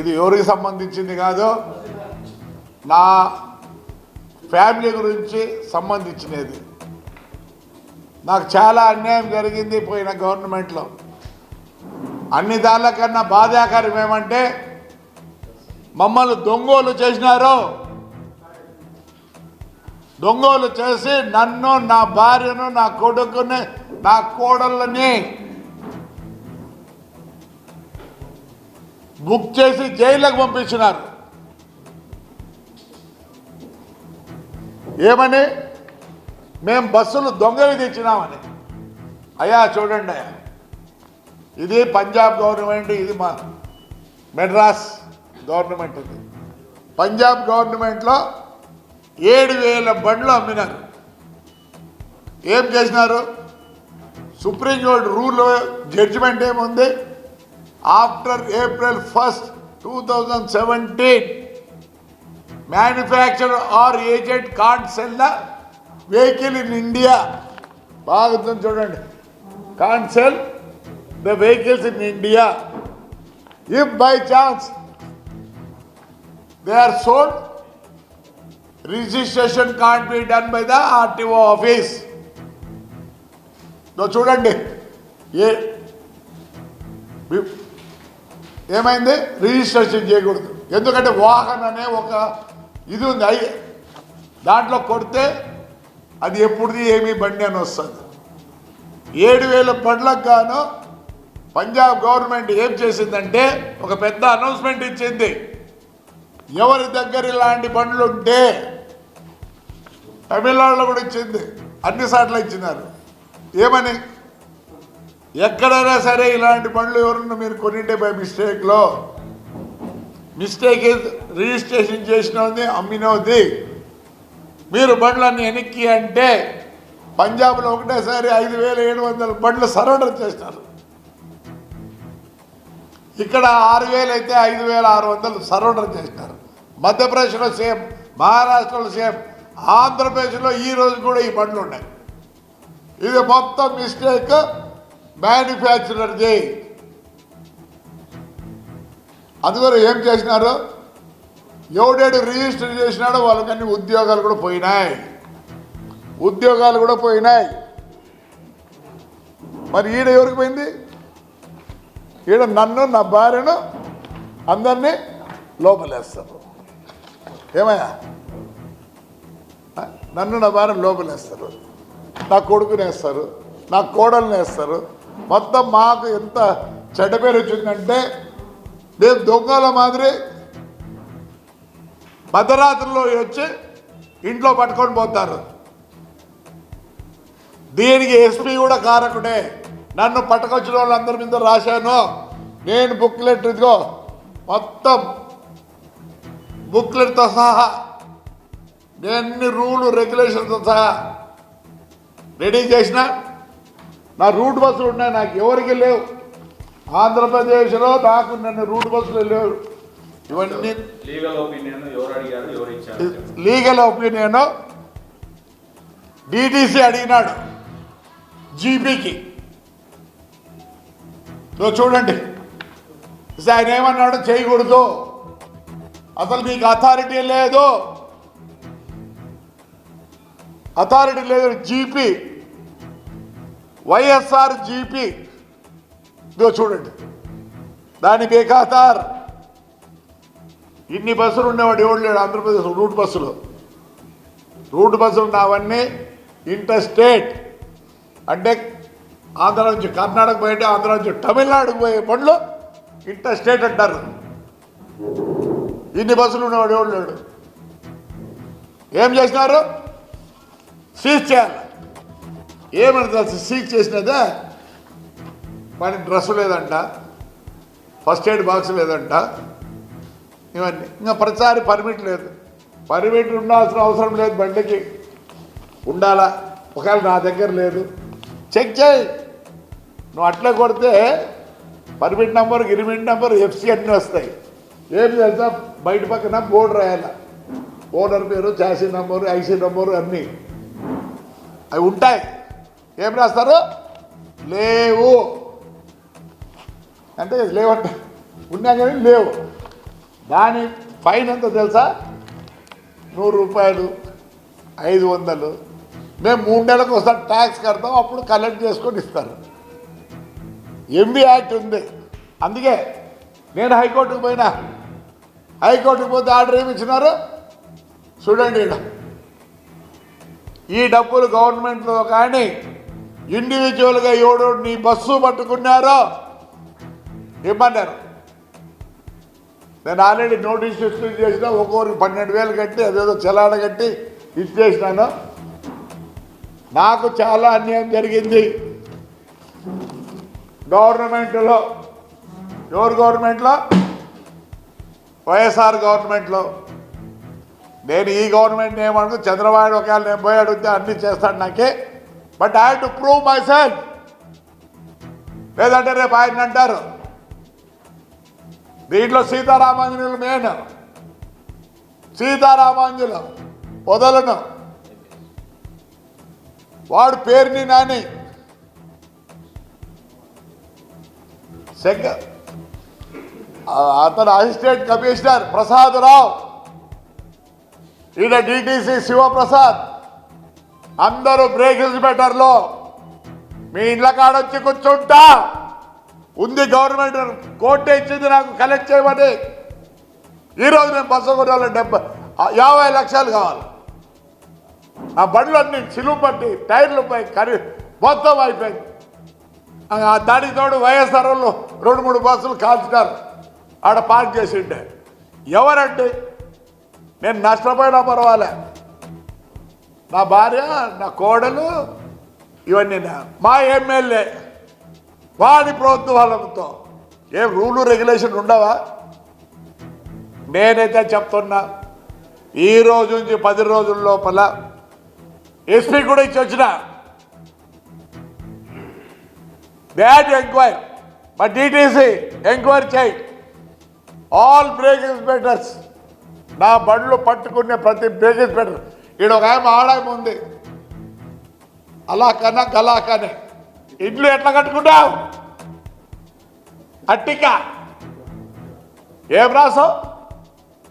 ఇది ఎవరికి సంబంధించింది కాదు, నా ఫ్యామిలీ గురించి సంబంధించినది. నాకు చాలా అన్యాయం జరిగింది పోయిన గవర్నమెంట్లో. అన్ని దానికన్నా బాధాకరం ఏమంటే మమ్మల్ని దొంగోలు చేసినారు. దొంగోలు చేసి నన్ను, నా భార్యను, నా కొడుకుని, నా కోడళ్ళని బుక్ చేసి జైలుకు పంపించినారు. ఏమని? మేము బస్సులు దొంగవి తెచ్చినామని. అయ్యా చూడండి అయ్యా, ఇది పంజాబ్ గవర్నమెంట్, ఇది మా మెడ్రాస్ గవర్నమెంట్. ఇది పంజాబ్ గవర్నమెంట్లో 7,000 బండ్లు అమ్మినారు. ఏం చేసినారు? సుప్రీంకోర్టు రూల్ జడ్జిమెంట్ ఏముంది? After April 1st, 2017 manufacturer or agent can't sell the vehicle in India. బాగా చూడండి, can't sell the vehicles in India. If by chance they are sold, registration can't be done by the RTO office. చూడండి ఏమైంది? Registration చేయకూడదు. ఎందుకంటే వాహన్ అనే ఒక ఇది ఉంది, దాంట్లో కొడితే అది ఎప్పుడుది ఏమీ బండి అని వస్తుంది. 7,000 బండ్లకు గాను పంజాబ్ గవర్నమెంట్ ఏం చేసిందంటే ఒక పెద్ద అనౌన్స్మెంట్ ఇచ్చింది. ఎవరి దగ్గర ఇలాంటి బండ్లు ఉంటే, తమిళనాడులో కూడా ఇచ్చింది, అన్ని సార్లు ఇచ్చినారు. ఏమని? ఎక్కడైనా సరే ఇలాంటి బండ్లు ఎవరన్నా మీరు కొనింటే బై మిస్టేక్లో, మిస్టేక్ రిజిస్ట్రేషన్ చేసినది అమ్మినది, మీరు బండ్లన్నీ వెనక్కి అంటే పంజాబ్లో ఒకటేసారి 5,700 బండ్లు సరెండర్ చేసినారు. ఇక్కడ 6,000 అయితే 5,600 సరెండర్ చేసినారు. మధ్యప్రదేశ్లో సేమ్, మహారాష్ట్రలో సేమ్, ఆంధ్రప్రదేశ్లో ఈ రోజు కూడా ఈ బండ్లు ఉన్నాయి. ఇది మొత్తం మిస్టేక్ మ్యానుఫ్యాక్చరర్ది. అందువల్ల ఏం చేసినారు? ఎవడేడు రిజిస్టర్ చేసినాడో వాళ్ళకన్నీ ఉద్యోగాలు కూడా పోయినాయి. మరి ఈడ ఎవరికి పోయింది? ఈడ నన్ను, నా భార్యను, అందరినీ లోపలేస్తారు. ఏమయ్యా? నన్ను, నా భార్యను లోపలేస్తారు, నా కొడుకుని వేస్తారు, నా కోడల్ని వేస్తారు. మొత్తం మాకు ఎంత చెడ్డ పేరు వచ్చిందంటే మేము దొంగల మాదిరి మధ్యరాత్రిలో వచ్చి ఇంట్లో పట్టుకొని పోతారు. దీనికి ఎస్పీ కూడా కారకుడే. నన్ను పట్టుకొచ్చిన వాళ్ళందరి మీద రాశాను నేను బుక్లెట్, ఇదిగో మొత్తం బుక్లెట్తో సహా నేను రూలు రెగ్యులేషన్తో సహా రెడీ చేసిన. నా రూట్ బస్సులు ఉన్నాయి, నాకు ఎవరికి లేవు. ఆంధ్రప్రదేశ్లో నాకు నన్ను రూట్ బస్సులు లేవు. ఇవన్నీ లీగల్ ఒపీనియన్. డిటిసి అడిగినాడు జీపీకి. చూడండి, ఆయన ఏమన్నాడు? చేయకూడదు, అసలు మీకు అథారిటీ లేదు, జీపీ, వైఎస్ఆర్ జీపీ. చూడండి, దాని బేఖాతార్. ఇన్ని బస్సులు ఉండేవాడు ఎవడు లేడు ఆంధ్రప్రదేశ్. రూట్ బస్సులు నావన్నీ ఇంటర్ స్టేట్, అంటే ఆంధ్ర నుంచి కర్ణాటక పోయి, ఆంధ్ర నుంచి తమిళనాడుకు పోయే బండ్లు ఇంటర్ స్టేట్ అంటారు. ఇన్ని బస్సులు ఉండేవాడు ఎవడు లేడు. ఏం చేసినారు? సీజ్ చేయాలి. ఏమంటారు? సీజ్ చేసినదే వాడి డ్రెస్ లేదంట, ఫస్ట్ ఎయిడ్ బాక్స్ లేదంట, ఇవన్నీ. ఇంకా ప్రతిసారి పర్మిట్ లేదు. పర్మిట్ ఉండాల్సిన అవసరం లేదు, బండికి ఉండాలా. ఒకవేళ నా దగ్గర లేదు, చెక్ చేయి. నువ్వు అట్లా కొడితే పర్మిట్ నెంబర్, గిరిమిట్ నెంబర్, ఎఫ్సి అన్నీ వస్తాయి. ఏమి తెలుసా? బయట పక్కన బోర్డు రాయాల, ఓనర్ పేరు, చాసీ నెంబరు, ఐసీ నెంబరు అన్నీ అవి ఉంటాయి. ఏం రాస్తారు? లేవు అంటే లేవంట, ఉన్నా కానీ లేవు. దాని ఫైన్ ఎంత తెలుసా? 100 రూపాయలు, 500. మేము 3 నెలలకు ఒకసారి ట్యాక్స్ కడతాం, అప్పుడు కలెక్ట్ చేసుకొని ఇస్తారు. ఎంబీ యాక్ట్ ఉంది. అందుకే నేను హైకోర్టుకు పోయినా. హైకోర్టుకు పోతే ఆర్డర్ ఏమి ఇచ్చినారు చూడండి. ఈ డబ్బులు గవర్నమెంట్లో కానీ ఇండివిజువల్గా ఎవడో నీ బస్సు పట్టుకున్నారో ఇమ్మన్నారు. నేను ఆల్రెడీ నోటీస్ ఇష్యూ చేసిన, ఒక్కొక్కరికి 12,000 కట్టి అదేదో చలాన కట్టి ఇచ్చేసినాను. నాకు చాలా అన్యాయం జరిగింది గవర్నమెంట్లో. ఎవరు గవర్నమెంట్లో? వైఎస్ఆర్ గవర్నమెంట్లో. నేను ఈ గవర్నమెంట్ ఏమనుకో, చంద్రబాబు ఒకవేళ నేను పోయి అడిగితే అన్నీ చేస్తాడు నాకే. But I have to prove my self. లేదంటే రేపు ఆయన అంటారు దీంట్లో సీతారామాంజనులు మెయిన్. సీతారామాంజులు వదలను. వాడు పేరుని నాని అతను అసిస్టెంట్ కమిషనర్ ప్రసాద్ రావు, ఈయన డిటిసి శివప్రసాద్, అందరూ బ్రేక్ ఇన్స్పెక్టర్లో మీ ఇండ్ల కాడొచ్చి కూర్చుంటా ఉంది. గవర్నమెంట్ కోర్టు ఇచ్చింది నాకు కలెక్ట్ చేయమని. ఈరోజు నేను బస్సు కొనాలి, 50 లక్షలు కావాలి. ఆ బండ్లన్నీ చిలువు పట్టి టైర్లు పై మొత్తం అయిపోయింది. దానికి తోడు వైఎస్ఆర్ వాళ్ళు 2-3 బస్సులు కాల్చినారు ఆడ పార్క్ చేసి ఉంటే. ఎవరండి? నేను నష్టపోయినా పర్వాలే, నా భార్య, నా కోడలు, ఇవన్నీ మా ఎమ్మెల్యే వాడి ప్రోత్సాహంతో. ఏం రూలు రెగ్యులేషన్ ఉండవా? నేనైతే చెప్తున్నా, ఈ రోజు నుంచి 10 రోజుల లోపల ఎస్పీ కూడా ఇచ్చి వచ్చిన బ్యాడ్ ఎంక్వైరీ, మా డిటిసి ఎంక్వైరీ చేయి. ఆల్ బ్రేక్ ఇన్స్పెక్టర్స్, నా బండ్లు పట్టుకునే ప్రతి బ్రేక్ ఇన్స్పెక్టర్. ఈడ ఒక ఆమె ఆడాయం ఉంది, అలా కన్నా గలా కానీ ఇండ్లు ఎట్లా కట్టుకుంటావు? అట్టిక ఏం రాసావు?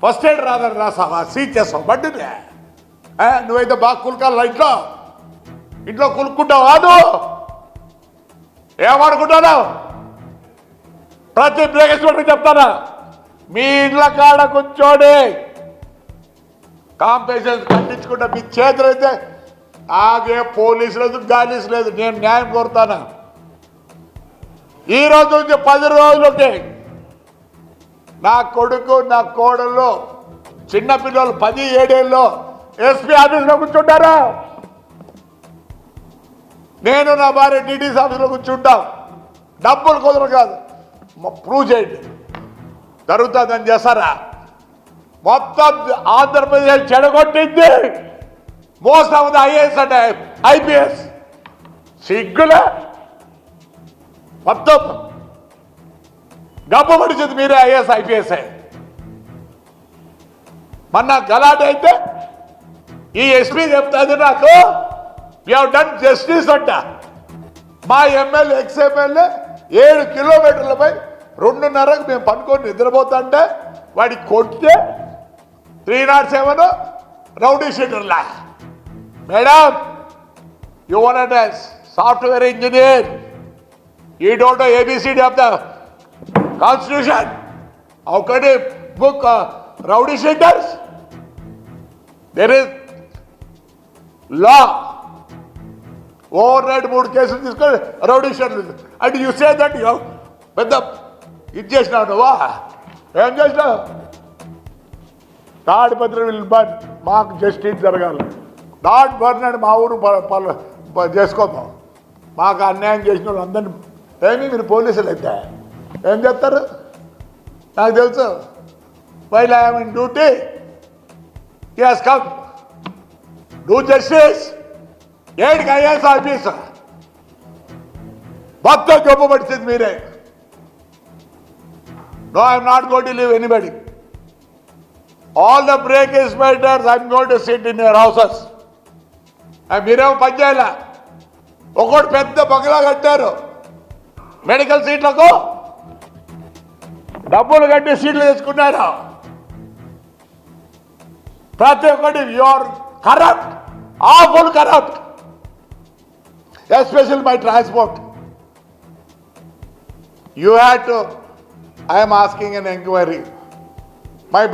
ఫస్ట్ ఎయిడ్ రాదని రాసావా? సీజ్ చేస్తావు బండిని. నువ్వైతే బాగా కులకాల ఇంట్లో కులుక్కుంటావా? నువ్వు ఏమనుకుంటున్నావు? ప్రతి బ్రేక్ ఇన్స్పెక్టర్ చెప్తానా, మీ ఇండ్ల కాడ కూర్చోండి కాంపెన్సేషన్ కట్టించుకుంటా. మీ చేతులు అయితే ఆగే పోలీసు లేదు, గాలీసు లేదు. నేను న్యాయం కోరుతాను. ఈ రోజు నుంచి 10 రోజులకి నా కొడుకు, నా కోడళ్ళు, చిన్నపిల్లలు 10-7 ఏళ్ళు ఎస్పీ ఆఫీస్లో కూర్చుంటారా? నేను నా భార్య డిటిసి ఆఫీస్లో కూర్చుంటాం. డబ్బులు కుదరదు కాదు, ప్రూవ్ చేయండి. జరుగుతుందని చేస్తారా? మొత్తం ఆంధ్రప్రదేశ్ చెడగొట్టింది. మోస్ట్ ఆఫ్ ది ఐఏఎస్ అంటే ఐపీఎస్ సిగ్గులే. మొత్తం గబ్బు పడిచింది మీరే ఐఏఎస్ ఐపీఎస్. మొన్న గలాట అయితే ఈ ఎస్పీ చెప్తాది నాకు, యూ హ్యావ్ డన్ జస్టిస్ అంట. మా ఎమ్మెల్యే, ఎక్స్ ఎమ్మెల్యే 7 కిలోమీటర్లపై 2:30కు మేము పనుకొని నిద్రపోతుంటే వాడికి కొట్టే 307 రౌడీ షీటర్లా. Madam, you want a software engineer, you don't know ABCD of the constitution. How can you book rowdy sheeters? There is law. Overnight 3 కేసులు తీసుకొని రౌడీ షీటర్లు అంటే యూ సే దట్ యూ పెద్ద ఇది చేసినావు. నువ్వా ఏం చేసినావు? తాడిపత్రి విల్ బర్న్, మాకు జస్టిస్ జరగాలి. నాట్ బర్న్ అని మా ఊరు చేసుకోతాం. మాకు అన్యాయం చేసిన వాళ్ళు అందరినీ ఏమి మీరు పోలీసులు అయితే ఏం చేస్తారు? నాకు తెలుసు. While I'm in duty, yes come do justice. ఏడికి ఐఏఎస్ ఆఫీసర్ మొత్తం జబ్బు పడిచింది మీరే. No, I am not going to leave anybody. All the break inspectors, I am going to sit in your houses. మీరేమో పని చేయాల. ఒకటి పెద్ద బంగ్లా కట్టారు, మెడికల్ సీట్లకు డబ్బులు కట్టి సీట్లు తెచ్చుకున్నారు. ప్రతి ఒక్కటి you are corrupt, awful corrupt, especial my transport. You had to, I'm asking an enquiry my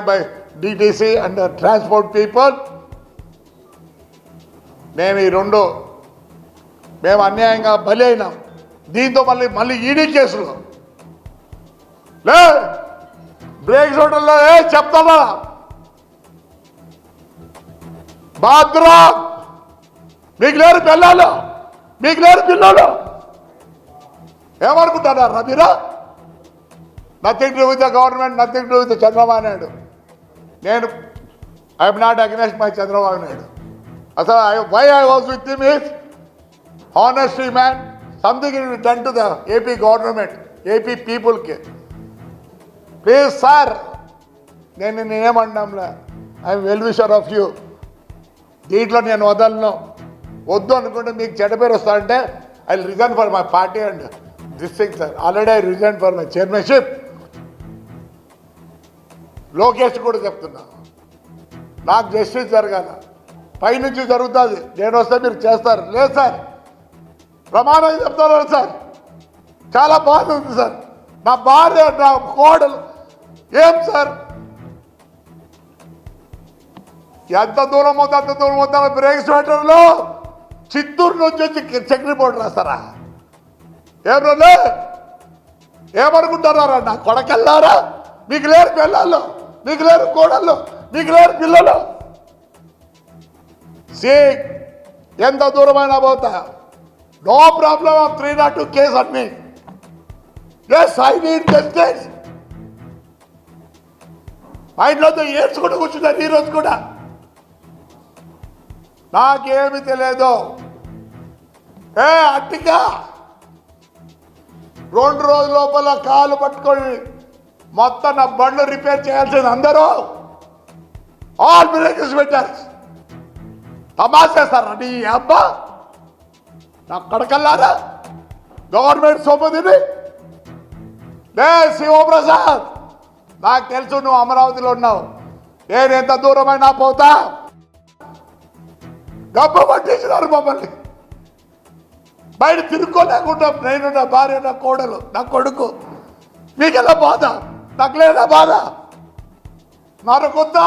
by DTC and transport people. నేను ఈ రెండు మేము అన్యాయంగా బలి అయినాం. దీంతో మళ్ళీ ఈడీ కేసులు లే బ్రేక్ హోటల్లో చెప్తానా బాద్రా, మీకు లేరు పిల్లలు, మీకు లేరు పిల్లలు ఏమనుకుంటున్నారా మీరు? Nothing to with the government, nothing to with Chandrababu Naidu. నేను I'm not against my Chandrababu Naidu. అసలు why I was with him is honesty man, something it done to the AP government, AP పీపుల్కి. ప్లీజ్ సార్, నేనేమన్నాంలే, I'm well wisher of you. దీంట్లో నేను వదలను. వద్దు అనుకుంటే మీకు చెడ్డ పేరు వస్తారంటే I resign for my party and this thing sir. Already I resign for my chairmanship. Lokesh కూడా చెప్తున్నా, నాకు జస్టిస్ జరగాల, పైనుంచి జరుగుతుంది, నేను వస్తే మీరు చేస్తారు. లేదు సార్, ప్రమాణం చెప్తారు సార్, చాలా బాధ ఉంది సార్, నా భార్య నా కోడలు ఏం సార్, ఎంత దూరం అవుతుంది అంత దూరం అవుతా. బ్రేక్ స్వెటర్లో చిత్తూరు నుంచి వచ్చి చెక్ రిపోర్ట్ రాస్తారా? ఏం రోజు ఏమనుకుంటున్నారా? నా కొడకెళ్ళారా? మీకు లేరు పిల్లలు, మీకు లేరు కోడళ్ళు, మీకు లేరు పిల్లలు. ఎంత దూరమైనా పోతా, నో ప్రాబ్లమ్ ఆఫ్ 302 కేసు అన్ని. Yes, I need justice. మా ఇంట్లో ఏడ్చుకుంటూ కూర్చున్నారు ఈరోజు కూడా. నాకేమి తెలియదు. అట్టిగా 2 రోజుల లోపల కాలు పట్టుకొని మొత్తం నా బండ్లు రిపేర్ చేయాల్సింది అందరూ. ఆల్ బ్రేకర్స్ పెట్టారు. తమాషేస్తారా నీ అబ్బా? నా కడకల్లారా గవర్నమెంట్ సొమ్ముదిని. లే శివప్రసాద్, నాకు తెలుసు నువ్వు అమరావతిలో ఉన్నావు, నేను ఎంత దూరమైనా పోతా. గబ్బ పట్టించినారు మమ్మల్ని, బయట తిరుక్కోలేకుండా నేను, నా భార్య, నా కోడలు, నా కొడుకు. మీకెలా బాధ? నాకు లేదా బాధ? నరుకుద్దా,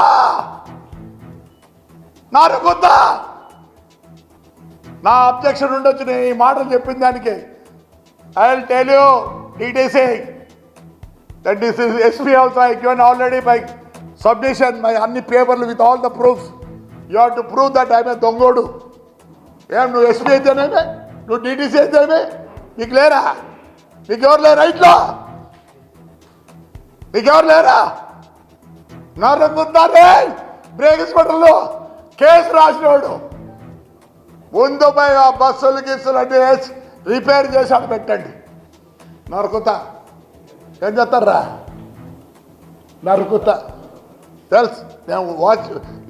నరుకుద్దా. నా అబ్జెక్షన్ ఉండొచ్చు నేను ఈ మాటలు చెప్పిన దానికి. I will tell you details that this is SP also I given already by submission my అన్ని పేపర్లు with all the proofs. You have to prove that I am a దొంగోడు. ఏం నువ్వు SP అయితేనేమే, నువ్వు DTC అయితేనే, నీకు లేరా? నీకెవరు లేరా ఇట్లా? నీకెవరు లేరా? నరుకుతారే బ్రేక్ హాస్పిటల్లో కేసు రాసినోడు. ముందు పోయి ఆ బస్సులు గిస్సులు అంటే రిపేర్ చేసి పెట్టండి. నరుకుతా ఏం చేస్తారా? నరుకుతా తెలుసు. నేను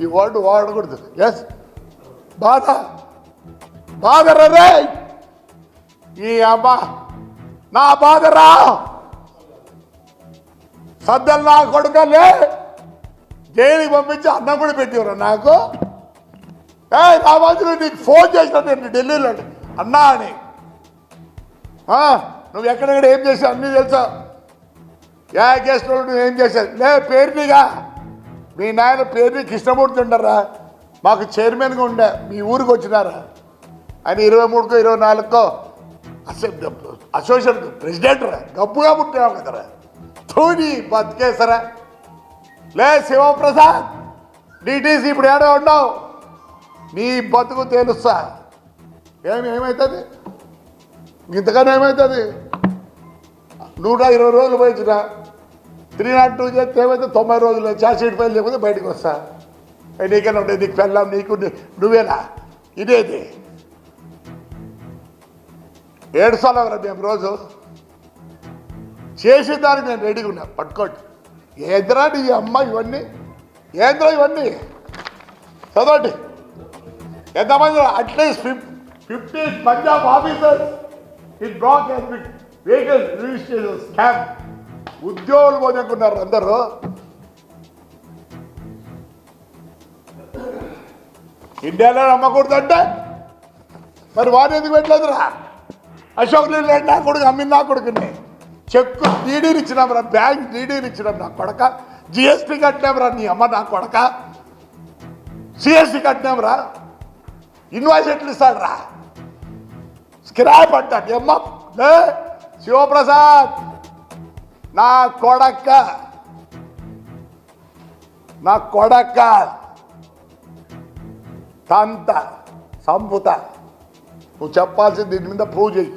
ఈ వర్డ్ వాడకూడదు. ఎస్, బాధ బాధరా ఈ అమ్మా, నా బాధరా. సద్దలు నా కొడుకలే జైలుకి పంపించి అన్నం కూడా పెట్టివరా నాకు. రామాజులు నీకు ఫోన్ చేసిన నేను ఢిల్లీలో అన్నా అని. నువ్వు ఎక్కడెక్కడ ఏం చేసావు అన్నీ తెలుసా? గెస్ట్ నువ్వు ఏం చేశావు? లే పేరునిగా మీ నాయన పేరుని కృష్ణమూర్తి ఉండరా, మాకు చైర్మన్గా ఉండే, మీ ఊరికి వచ్చినారా ఆయన 23కో 24కో అసోసియేషన్ ప్రెసిడెంట్ రా, గబ్బుగా పుట్టావు కదరా. తూని బతికేసరా. లే శివప్రసాద్, డిటీసీ ఇప్పుడు ఏడో ఉన్నావు, నీ బతుకు తెలుస్తా. ఏమవుతుంది ఇంతకన్నా? ఏమవుతుంది? 120 రోజులు పోయించిన 302 చేస్తే ఏమైతే 90 రోజులు ఛార్జ్ షీట్ ఫైల్ లేకపోతే బయటకు వస్తా. నీకన్నా ఉంటాయి, నీకు పెళ్ళాం, నీకు నువ్వేనా? ఇదేది ఏడుస్తారా మేము రోజు చేసే దానికి నేను రెడీగా ఉన్నా. పట్టుకోండి. ఏంద్రా నీ అమ్మ ఇవన్నీ, ఏంద్రా ఇవన్నీ చదవండి. ఎంతమంది? At least 50 Punjab officers in black vehicle registration scam. ఉద్యోగులు పోనుకున్నారు అందరూ. ఇండియాలో అమ్మకూడదంటే మరి వారు ఎందుకు పెట్టలేదురా? అశోక్ లేలాండ్ నా కొడుకు అమ్మింది, నా కొడుకుని చెక్కు డీడీలు ఇచ్చినాంరా, బ్యాంక్ డీడీలు ఇచ్చినాం నా కొడక, జిఎస్టీ కట్టినాంరా నీ అమ్మ నా కొడక, సిఎస్టీ కట్టినాంరా, ఇన్వాయిస్ ఎట్లు ఇస్తాడు రా? స్క్రాప్ అంటాడు అమ్మ. లే శివప్రసాద్ నా కొడక్క, నా కొడక్క తంత సంపుత, నువ్వు చెప్పాల్సింది దీని మీద ప్రూవ్ చేయి,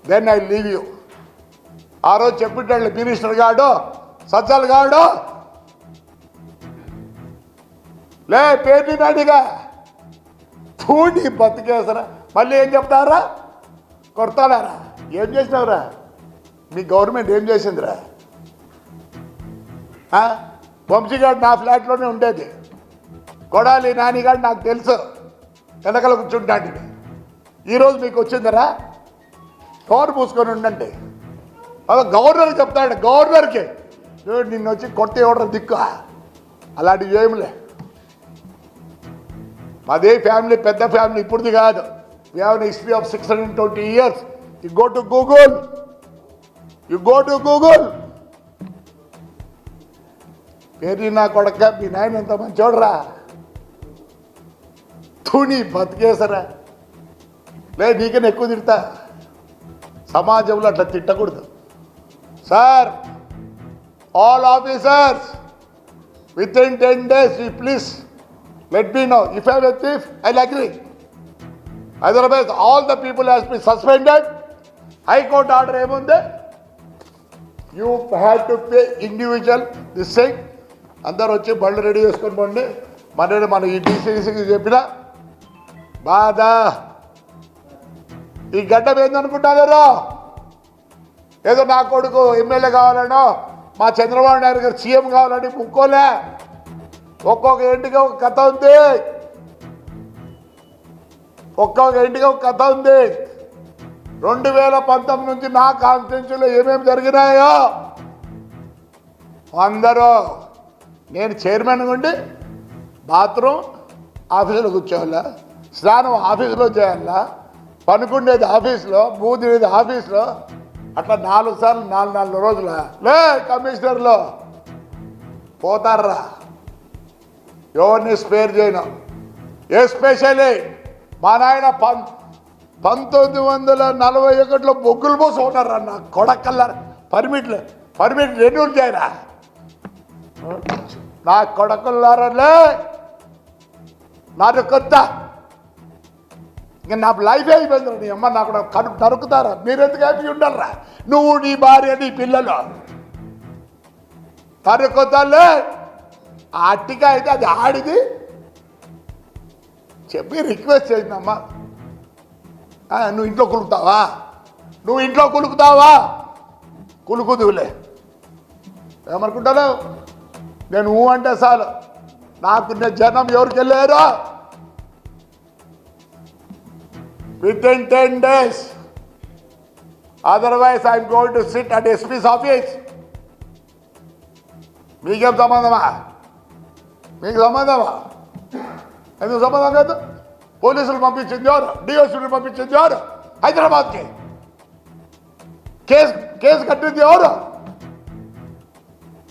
దెన్ ఐ లీవ్ యూ. ఆ రోజు చెప్పిట్టాడు మినిస్టర్ గాడు సజ్జల్ గాడు, లే పేరు నాడిగా పూడి బతికేసరా. మళ్ళీ ఏం చెప్తారా? కొడతాడారా? ఏం చేసినావురా? మీ గవర్నమెంట్ ఏం చేసిందిరా? వంశీగాడు నా ఫ్లాట్లోనే ఉండేది, కొడాలి నానిగాడు నాకు తెలుసు, వెనకల కూర్చుంటాడు. ఈరోజు మీకు వచ్చిందరా? కవర్ పూసుకొని ఉండండి. అదే గవర్నర్కి చెప్తాడు, గవర్నర్కి నిన్ను వచ్చి కొట్టే ఎవడరా దిక్కు, అలాంటివి ఏమిలే. మాదే ఫ్యామిలీ, పెద్ద ఫ్యామిలీ, ఇప్పుడుది కాదు. We have an history of 620 years. You go to Google, you go to Google. పేరు నా కొడక, మీ నాయన ఎంత మంచోడరా, తుని బతికేసరా. లే నీకన్నా ఎక్కువ తిడతా, సమాజంలో అట్లా తిట్టకూడదు. Sir, all officers within 10 days please let me know. If I am a thief, I'll agree. Otherwise, all the people has been suspended. High Court order ఏముంది? You have to pay individual this thing. అందరు వచ్చి బళ్ళు ready చేసుకొని పోండి. మన ఈ డీసీసీకి చెప్పిన బాధ. ఈ గడ్డం ఏందనుకుంటున్నారో? ఏదో నా కొడుకు ఎమ్మెల్యే కావాలనో, మా చంద్రబాబు నాయుడు గారు సీఎం కావాలని ముక్కోలే. ఒక్కొక్క ఇంటికి ఒక కథ ఉంది, ఒక్కొక్క ఇంటికి ఒక కథ ఉంది. 2019 నుంచి నా కాన్స్టిట్యూన్సీలో ఏమేమి జరిగినాయో అందరూ, నేను చైర్మన్ ఉండి బాత్రూమ్ ఆఫీసులో కూర్చోవాలా, స్నానం ఆఫీసులో చేయాలా, పనుకుండేది ఆఫీసులో, బూదినేది ఆఫీసులో, అట్లా 4 సార్లు 4 రోజుల లే కమిషనర్లో పోతారా. ఎవరిని స్పేర్ చేయను. ఎస్పెషలీ మా నాయన 1941లో బొగ్గులు పోసి ఉన్నారా నా కొడకల్లా. పర్మిట్ రెన్యూల్ చేయరా నా కొడకల్లారలే. నాకు కొత్త ఇంకా నా లైఫ్ అయిపోయింది. నీ అమ్మ నాకు కడుపు నరుకుతారా? మీరెందుకు హ్యాపీ ఉండాలరా? నువ్వు, నీ భార్య, నీ పిల్లలు నరుకుతాలే. అట్టిగా అయితే అది ఆడిది చెప్పి రిక్వెస్ట్ చేసినమ్మా. నువ్వు ఇంట్లో కులుకుతావా? నువ్వు ఇంట్లో కులుకుతావా? కులుకుదువులే. ఏమనుకుంటాను నేను అంటే చాలు. నాకు జనం ఎవరికి వెళ్ళారో within 10 days. Otherwise I am going to sit at SP's office. మీకేం సంబంధమా? మీకు సంబంధమా? ఎందుకు సంబంధం కాదు? పోలీసులు పంపించింది ఎవరు? డిఎస్పీని పంపించింది ఎవరు? హైదరాబాద్కి కేసు కట్టింది ఎవరు?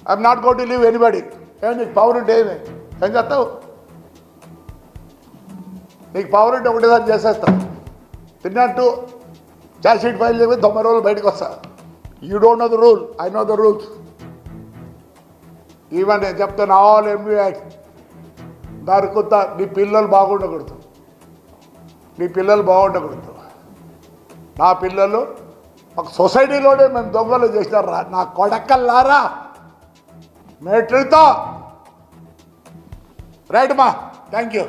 I'm not going to leave anybody. నీకు పవర్ ఉంటే ఏం చేస్తావు? నీకు పవర్ ఉంటే ఒకటేసారి చేసేస్తావు. తిన్నట్టు ఛార్జ్ షీట్ ఫైల్ చేసి 90 రోజులు బయటకు వస్తా. You don't know the rule, I know the rules. Even నేను చెప్తాను, ఆల్ ఎంబీ యాక్ట్ నరుకుతా. నీ పిల్లలు బాగుండకూడదు, నీ పిల్లలు బాగుండకూడదు. నా పిల్లలు ఒక సొసైటీలోనే మేము దొంగలు చేసినారా నా కొడకల్లారా. మెట్రితో రైట్ మా, థ్యాంక్ యూ.